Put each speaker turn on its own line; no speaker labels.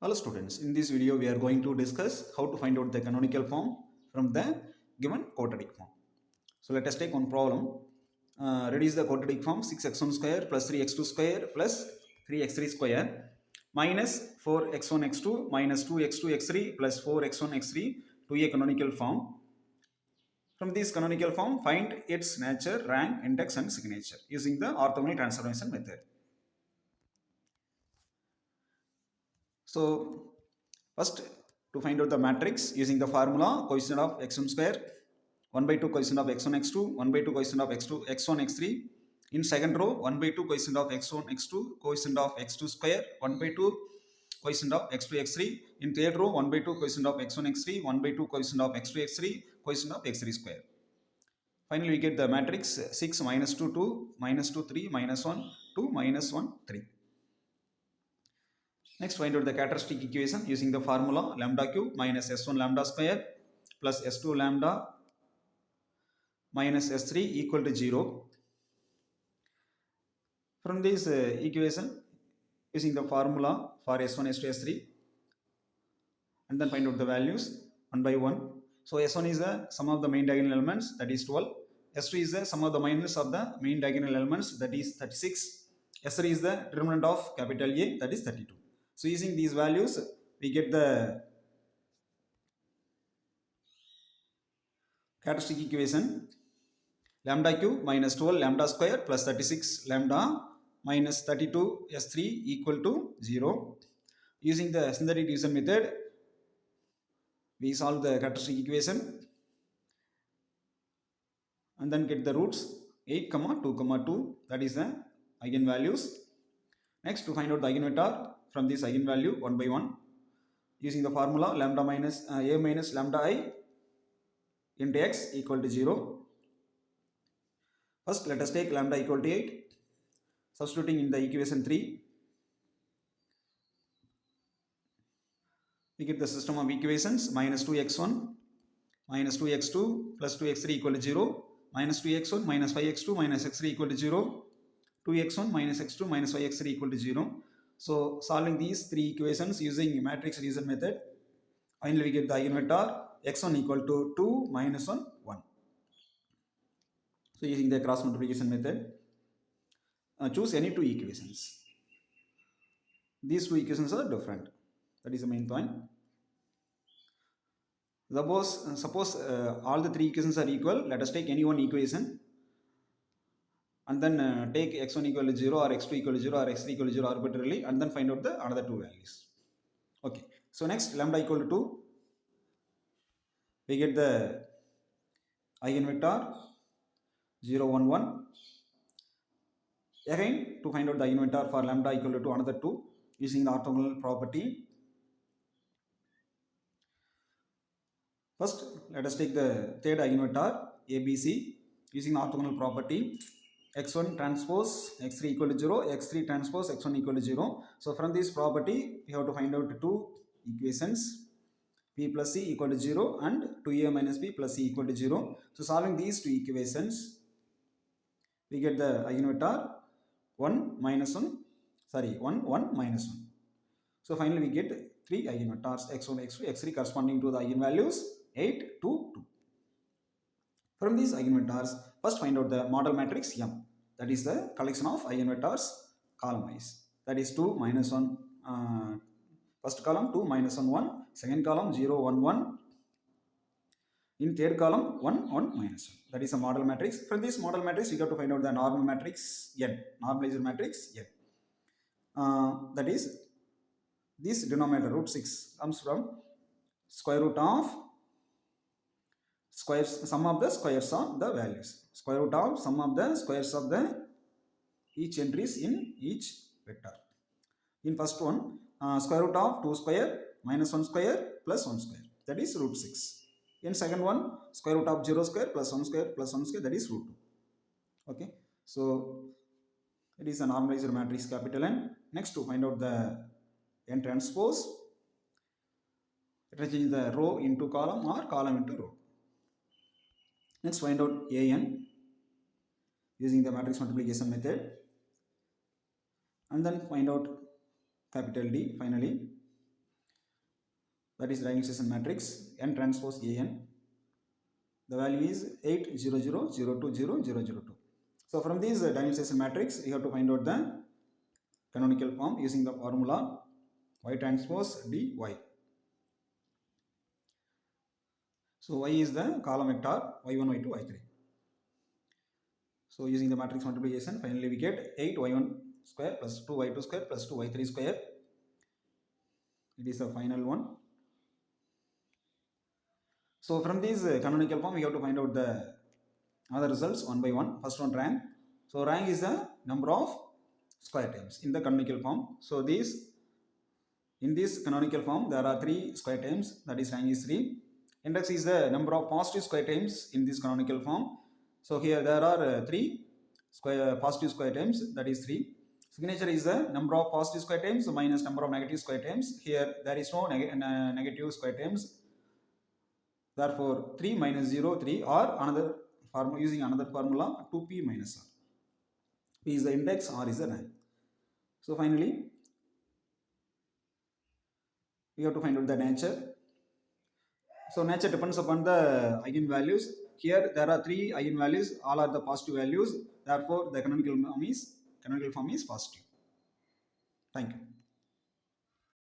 Hello students, in this video we are going to discuss how to find out the canonical form from the given quadratic form. So let us take one problem. Reduce the quadratic form 6x1 square plus 3x2 square plus 3x3 square minus 4x1 x2 minus 2x2 x3 plus 4x1 x3 to a canonical form. From this canonical form, find its nature, rank, index and signature using the orthogonal transformation method. So first, to find out the matrix using the formula coefficient of x1 square, 1 by 2 coefficient of x1 x2, 1 by 2 coefficient of x2 x1 x3. In second row, 1 by 2 coefficient of x1 x2, coefficient of x2 square, 1 by 2 coefficient of x2 x3. In third row, 1 by 2 coefficient of x1 x3, 1 by 2 coefficient of x2 x3, coefficient of x3 square. Finally, we get the matrix 6 minus 2 2 minus 2 3 minus 1 2 minus 1 3. Next, find out the characteristic equation using the formula lambda cube minus s1 lambda square plus s2 lambda minus s3 equal to 0. From this equation, using the formula for s1, s2, s3, and then find out the values one by one. So s1 is the sum of the main diagonal elements, that is 12. S2 is the sum of the minus of the main diagonal elements, that is 36. S3 is the determinant of capital A, that is 32. So using these values, we get the characteristic equation lambda cube minus 12 lambda square plus 36 lambda minus 32 s3 equal to 0. Using the synthetic division method, we solve the characteristic equation and then get the roots 8, 2, 2, that is the eigenvalues. Next, to find out the eigenvector from this eigenvalue one by one, using the formula lambda minus a minus lambda I into x equal to 0. First, let us take lambda equal to 8, substituting in the equation 3. We get the system of equations minus 2x1 minus 2x2 plus 2x3 equal to 0, minus 2x1 minus 5x2 minus x3 equal to 0, 2x1 minus x2 minus 5x3 equal to 0. So solving these three equations using matrix reduction method, finally we get the eigenvector x1 equal to 2 minus 1 1. So using the cross multiplication method, choose any two equations. These two equations are different. That is the main point. Suppose all the three equations are equal. Let us take any one equation and then take x1 equal to 0 or x2 equal to 0 or x3 equal to 0 arbitrarily and then find out the another two values. Okay. So next, lambda equal to 2. We get the eigenvector 0 1 1. Again, to find out the eigenvector for lambda equal to 2, another 2, using the orthogonal property. First, let us take the third eigenvector ABC using the orthogonal property x1 transpose x3 equal to 0, x3 transpose x1 equal to 0. So from this property, we have to find out two equations, p plus c equal to 0 and 2a minus b plus c equal to 0. So solving these two equations, we get the eigenvector 1 minus 1, 1 1 minus 1. So finally we get three eigenvectors x1, x2, x3 corresponding to the eigenvalues 8, 2, 2. From these eigenvectors, first find out the model matrix M. That is the collection of eigenvectors column wise. That is 2 minus 1. First column 2 minus 1 1. Second column 0 1 1. In third column 1 1 minus 1. That is a model matrix. From this model matrix, we have to find out the normal matrix N. Normalized matrix N. That is this denominator root 6 comes from square root of sum of the squares of the values. Square root of sum of the squares of the each entries in each vector. In first one, square root of 2 square minus 1 square plus 1 square, that is root 6. In second one, square root of 0 square plus 1 square plus 1 square, that is root 2. Okay, so it is a normalized matrix capital N. Next, to find out the N transpose, change the row into column or column into row. Next, find out AN using the matrix multiplication method and then find out capital D finally. that is diagonalization matrix n transpose an. The value is 8 0 0 0 2 0 0 0 2. So from this diagonalization matrix, we have to find out the canonical form using the formula y transpose dy. So y is the column vector y1, y2, y3. So using the matrix multiplication, finally we get 8y1 square plus 2y2 square plus 2y3 square. It is the final one. So from this canonical form, we have to find out the other results one by one. First one, rank. So rank is the number of square terms in the canonical form. So in this canonical form, there are 3 square terms, that is rank is 3. Index is the number of positive square terms in this canonical form. So here there are 3 positive square terms, that is 3. Signature is the number of positive square terms minus number of negative square terms. Here there is no negative square terms. Therefore 3 minus 0, 3, or another formula, using another formula, 2p minus r. P is the index, r is the rank. So finally we have to find out the nature. So nature depends upon the eigenvalues. Here there are 3 eigenvalues, all are the positive values. Therefore the canonical form is positive. Thank you.